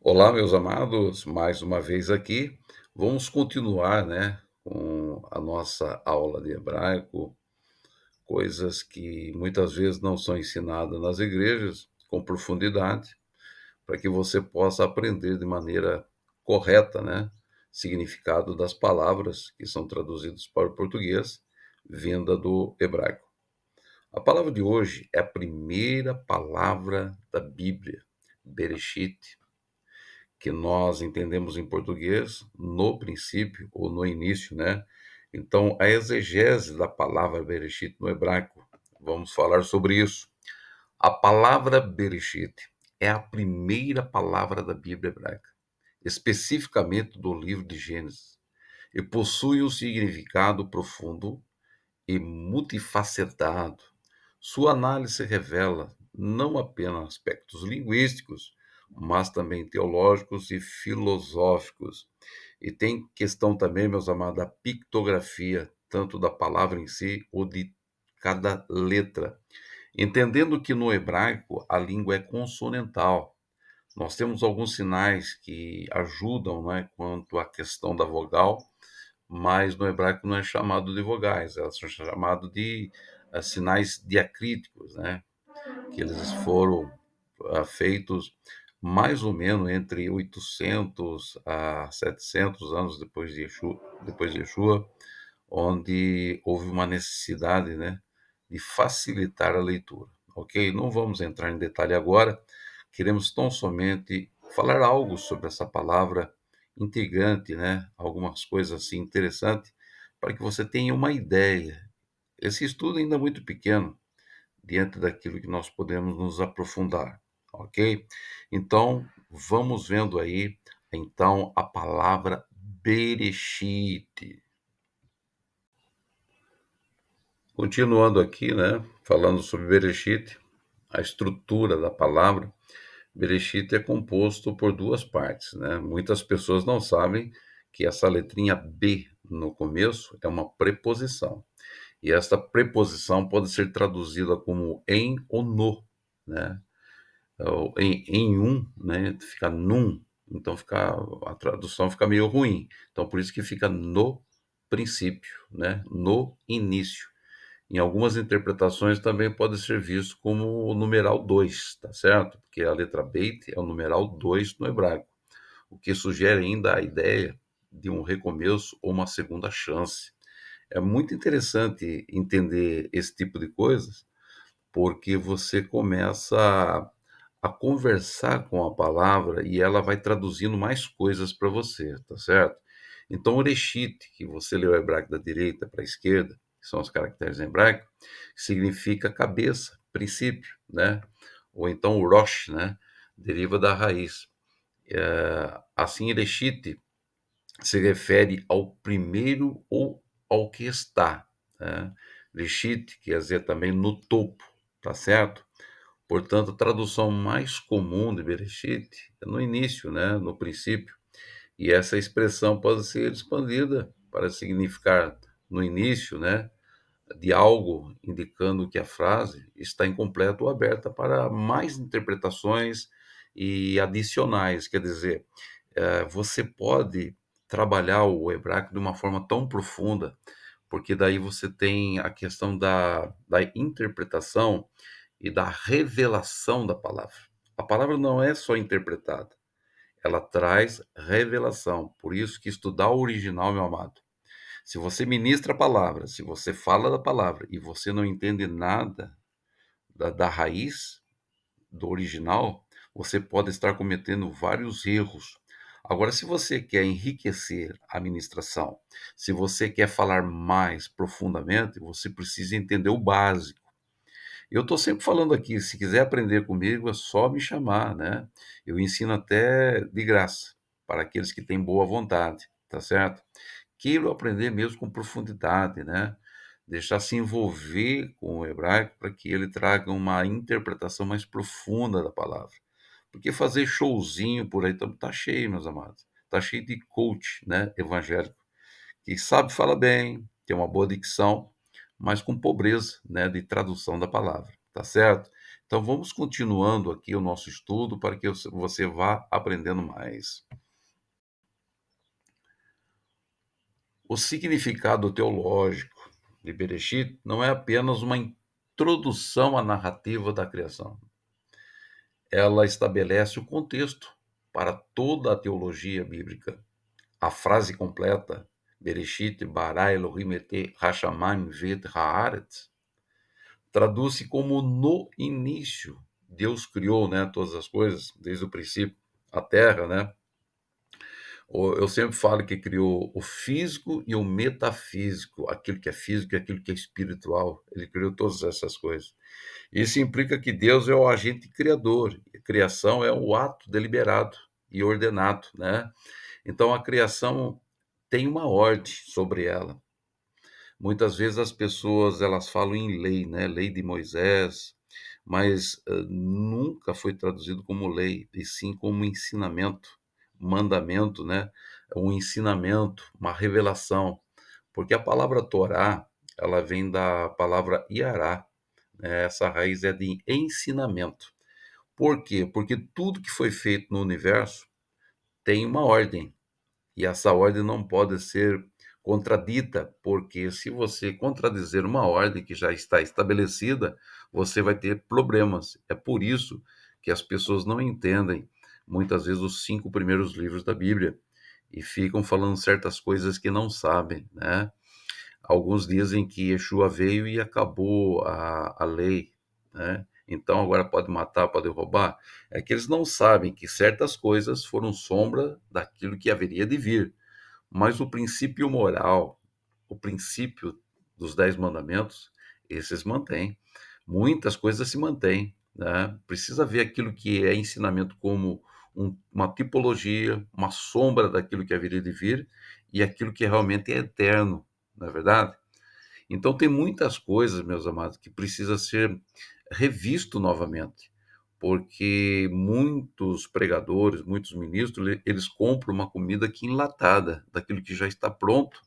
Olá, meus amados, mais uma vez aqui. Vamos continuar, né, com a nossa aula de hebraico, coisas que muitas vezes não são ensinadas nas igrejas com profundidade, para que você possa aprender de maneira correta, né, significado das palavras que são traduzidas para o português, vinda do hebraico. A palavra de hoje é a primeira palavra da Bíblia, Bereshit, que nós entendemos em português no princípio ou no início, né? Então, a exegese da palavra Bereshit no hebraico, vamos falar sobre isso. A palavra Bereshit é a primeira palavra da Bíblia hebraica, especificamente do livro de Gênesis, e possui um significado profundo e multifacetado. Sua análise revela não apenas aspectos linguísticos, mas também teológicos e filosóficos. E tem questão também, meus amados, da pictografia, tanto da palavra em si ou de cada letra. Entendendo que no hebraico a língua é consonantal. Nós temos alguns sinais que ajudam, né, quanto à questão da vogal, mas no hebraico não é chamado de vogais, elas são chamadas de sinais diacríticos, né? Que eles foram feitos mais ou menos entre 800 a 700 anos depois de Yeshua, onde houve uma necessidade, né, de facilitar a leitura, ok? Não vamos entrar em detalhe agora, queremos tão somente falar algo sobre essa palavra intrigante, né? Algumas coisas assim interessantes, para que você tenha uma ideia. Esse estudo ainda é muito pequeno, diante daquilo que nós podemos nos aprofundar, ok? Então, vamos vendo aí, então, a palavra Bereshit. Continuando aqui, né, falando sobre Bereshit, a estrutura da palavra, Bereshit é composto por duas partes, né? Muitas pessoas não sabem que essa letrinha B no começo é uma preposição. E esta preposição pode ser traduzida como em ou no, né? Ou em um, né? Fica num, então a tradução fica meio ruim. Então por isso que fica no princípio, né? No início. Em algumas interpretações também pode ser visto como o numeral 2, tá certo? Porque a letra Beit é o numeral 2 no hebraico, o que sugere ainda a ideia de um recomeço ou uma segunda chance. É muito interessante entender esse tipo de coisas, porque você começa a conversar com a palavra e ela vai traduzindo mais coisas para você, tá certo? Então, o Reshit, que você leu o hebraico da direita para a esquerda, que são os caracteres em hebraico, significa cabeça, princípio, né? Ou então o Rosh, né? Deriva da raiz. Assim, Reshit se refere ao primeiro ou ao que está, né? Reshit quer dizer também no topo, tá certo? Portanto, a tradução mais comum de Bereshit é no início, né? No princípio. E essa expressão pode ser expandida para significar no início, né, de algo, indicando que a frase está incompleta ou aberta para mais interpretações e adicionais. Quer dizer, você pode trabalhar o hebraico de uma forma tão profunda, porque daí você tem a questão da interpretação e da revelação da palavra. A palavra não é só interpretada, ela traz revelação. Por isso que estudar o original, meu amado. Se você ministra a palavra, se você fala da palavra e você não entende nada da raiz, do original, você pode estar cometendo vários erros. Agora, se você quer enriquecer a ministração, se você quer falar mais profundamente, você precisa entender o básico. Eu estou sempre falando aqui, se quiser aprender comigo, é só me chamar, né? Eu ensino até de graça para aqueles que têm boa vontade, tá certo? Queiram aprender mesmo com profundidade, né? Deixar se envolver com o hebraico para que ele traga uma interpretação mais profunda da palavra. Porque fazer showzinho por aí tá cheio, meus amados. Tá cheio de coach, né, evangélico, que sabe falar bem, tem uma boa dicção, mas com pobreza, né, de tradução da palavra, tá certo? Então vamos continuando aqui o nosso estudo para que você vá aprendendo mais. O significado teológico de Bereshit não é apenas uma introdução à narrativa da criação. Ela estabelece o contexto para toda a teologia bíblica. A frase completa, Bereshit bara Elohim et hashamayim vet haaretz, traduz-se como no início. Deus criou, né, todas as coisas, desde o princípio, a terra, né? Eu sempre falo que criou o físico e o metafísico, aquilo que é físico e aquilo que é espiritual. Ele criou todas essas coisas. Isso implica que Deus é o agente criador. A criação é o ato deliberado e ordenado, né? Então a criação tem uma ordem sobre ela. Muitas vezes as pessoas elas falam em lei, né? Lei de Moisés, mas nunca foi traduzido como lei, e sim como ensinamento, mandamento, né? Um ensinamento, uma revelação, porque a palavra Torá, ela vem da palavra Iará, né? Essa raiz é de ensinamento. Por quê? Porque tudo que foi feito no universo tem uma ordem, e essa ordem não pode ser contradita, porque se você contradizer uma ordem que já está estabelecida, você vai ter problemas. É por isso que as pessoas não entendem, muitas vezes, os 5 primeiros livros da Bíblia e ficam falando certas coisas que não sabem, né? Alguns dizem que Yeshua veio e acabou a lei, né? Então agora pode matar, pode roubar. É que eles não sabem que certas coisas foram sombra daquilo que haveria de vir. Mas o princípio moral, o princípio dos 10 mandamentos, esses mantêm. Muitas coisas se mantêm, né? Precisa ver aquilo que é ensinamento como uma tipologia, uma sombra daquilo que haveria de vir e aquilo que realmente é eterno, não é verdade? Então tem muitas coisas, meus amados, que precisa ser revisto novamente, porque muitos pregadores, muitos ministros, eles compram uma comida aqui enlatada, daquilo que já está pronto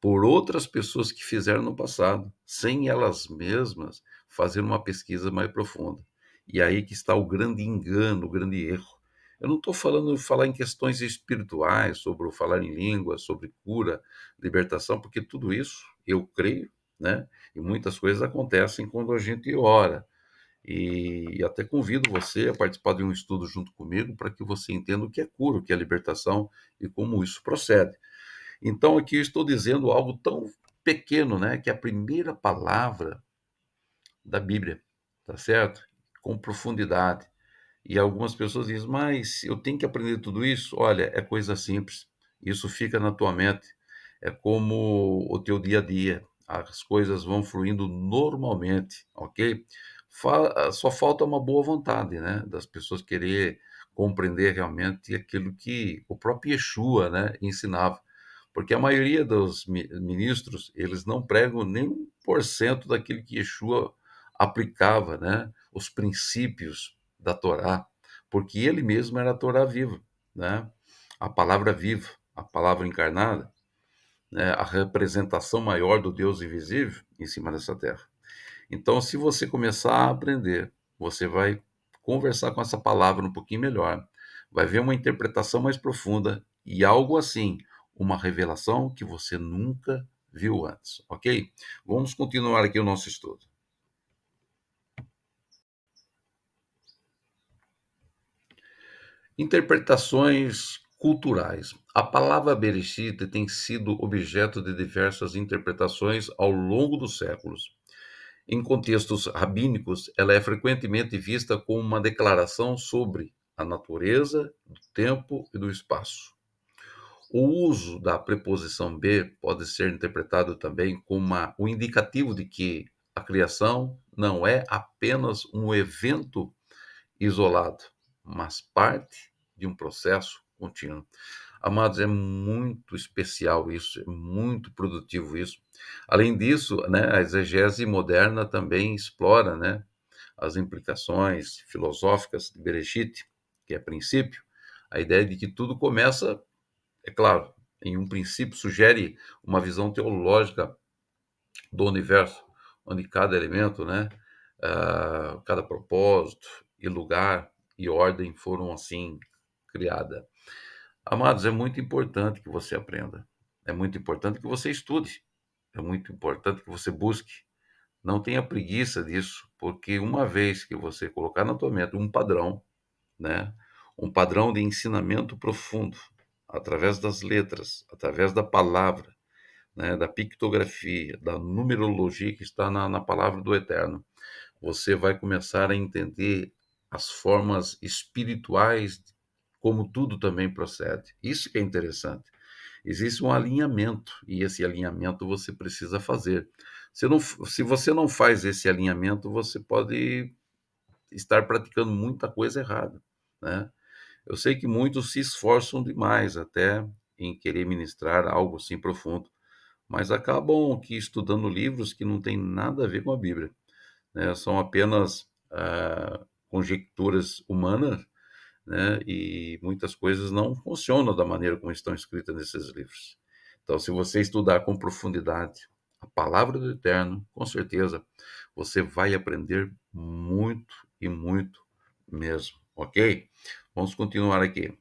por outras pessoas que fizeram no passado, sem elas mesmas fazer uma pesquisa mais profunda. E aí que está o grande engano, o grande erro. Eu não estou falando de falar em questões espirituais, sobre o falar em línguas, sobre cura, libertação, porque tudo isso eu creio, né? E muitas coisas acontecem quando a gente ora. E até convido você a participar de um estudo junto comigo para que você entenda o que é cura, o que é libertação e como isso procede. Então, aqui eu estou dizendo algo tão pequeno, né? Que é a primeira palavra da Bíblia, tá certo? Com profundidade. E algumas pessoas dizem, mas eu tenho que aprender tudo isso? Olha, é coisa simples. Isso fica na tua mente. É como o teu dia a dia. As coisas vão fluindo normalmente, ok? Só falta uma boa vontade, né? Das pessoas querer compreender realmente aquilo que o próprio Yeshua, né, ensinava. Porque a maioria dos ministros, eles não pregam nem 1% daquilo que Yeshua aplicava, né? Os princípios da Torá, porque ele mesmo era a Torá viva, né? A palavra viva, a palavra encarnada, né? A representação maior do Deus invisível em cima dessa terra. Então, se você começar a aprender, você vai conversar com essa palavra um pouquinho melhor, vai ver uma interpretação mais profunda e algo assim, uma revelação que você nunca viu antes, ok? Vamos continuar aqui o nosso estudo. Interpretações culturais. A palavra Bereshit tem sido objeto de diversas interpretações ao longo dos séculos. Em contextos rabínicos, ela é frequentemente vista como uma declaração sobre a natureza, do tempo e do espaço. O uso da preposição be pode ser interpretado também como o indicativo de que a criação não é apenas um evento isolado, mas parte de um processo contínuo. Amados, é muito especial isso, é muito produtivo isso. Além disso, né, a exegese moderna também explora, né, as implicações filosóficas de Bereshit, que é princípio, a ideia de que tudo começa, é claro, em um princípio sugere uma visão teológica do universo, onde cada elemento, né, cada propósito e lugar e ordem foram assim criada. Amados, é muito importante que você aprenda. É muito importante que você estude. É muito importante que você busque. Não tenha preguiça disso, porque uma vez que você colocar na tua mente um padrão, né? Um padrão de ensinamento profundo, através das letras, através da palavra, né? Da pictografia, da numerologia que está na palavra do Eterno, você vai começar a entender as formas espirituais, como tudo também procede. Isso que é interessante. Existe um alinhamento, e esse alinhamento você precisa fazer. Se você não faz esse alinhamento, você pode estar praticando muita coisa errada, né? Eu sei que muitos se esforçam demais até em querer ministrar algo assim profundo, mas acabam que estudando livros que não têm nada a ver com a Bíblia, né? São apenas conjecturas humanas, né? E muitas coisas não funcionam da maneira como estão escritas nesses livros. Então, se você estudar com profundidade a palavra do Eterno, com certeza você vai aprender muito e muito mesmo, ok? Vamos continuar aqui.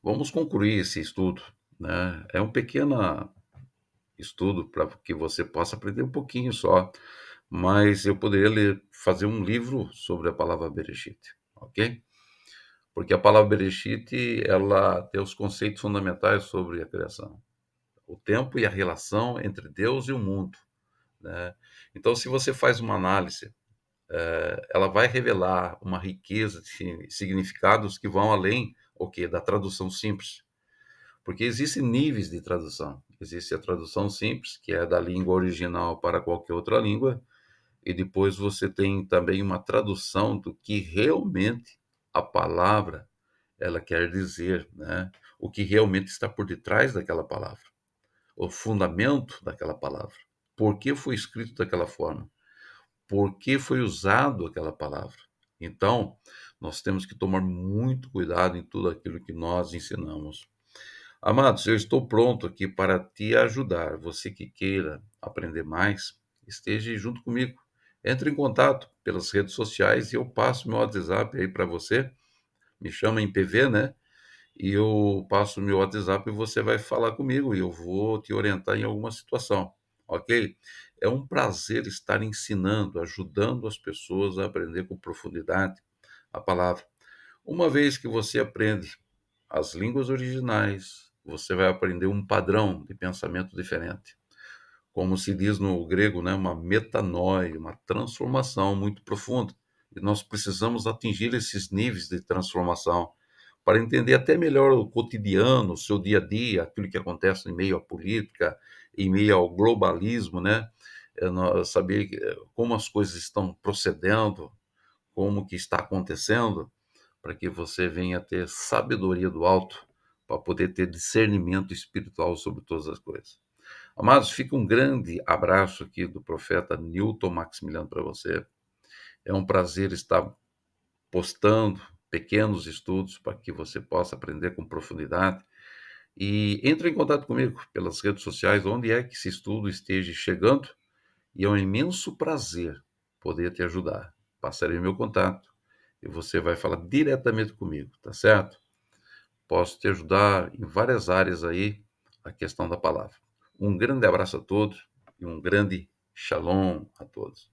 Vamos concluir esse estudo, né? É um pequeno estudo para que você possa aprender um pouquinho só, mas eu poderia fazer um livro sobre a palavra Bereshit, ok? Porque a palavra Bereshit, ela tem os conceitos fundamentais sobre a criação, o tempo e a relação entre Deus e o mundo, né? Então, se você faz uma análise, ela vai revelar uma riqueza de significados que vão além o que da tradução simples, porque existem níveis de tradução. Existe a tradução simples, que é da língua original para qualquer outra língua, e depois você tem também uma tradução do que realmente a palavra ela quer dizer, né? O que realmente está por detrás daquela palavra, o fundamento daquela palavra. Por que foi escrito daquela forma? Por que foi usado aquela palavra? Então, nós temos que tomar muito cuidado em tudo aquilo que nós ensinamos. Amados, eu estou pronto aqui para te ajudar. Você que queira aprender mais, esteja junto comigo. Entre em contato pelas redes sociais e eu passo meu WhatsApp aí para você. Me chama em PV, né? E eu passo o meu WhatsApp e você vai falar comigo e eu vou te orientar em alguma situação, ok? É um prazer estar ensinando, ajudando as pessoas a aprender com profundidade a palavra. Uma vez que você aprende as línguas originais, você vai aprender um padrão de pensamento diferente. Como se diz no grego, né, uma metanoia, uma transformação muito profunda. E nós precisamos atingir esses níveis de transformação para entender até melhor o cotidiano, o seu dia a dia, aquilo que acontece em meio à política, em meio ao globalismo, né? Saber como as coisas estão procedendo, como que está acontecendo, para que você venha ter sabedoria do alto, para poder ter discernimento espiritual sobre todas as coisas. Amados, fica um grande abraço aqui do profeta Newton Maximiliano para você. É um prazer estar postando pequenos estudos para que você possa aprender com profundidade. E entre em contato comigo pelas redes sociais, onde é que esse estudo esteja chegando, e é um imenso prazer poder te ajudar. Passarei meu contato e você vai falar diretamente comigo, tá certo? Posso te ajudar em várias áreas aí, a questão da palavra. Um grande abraço a todos e um grande shalom a todos.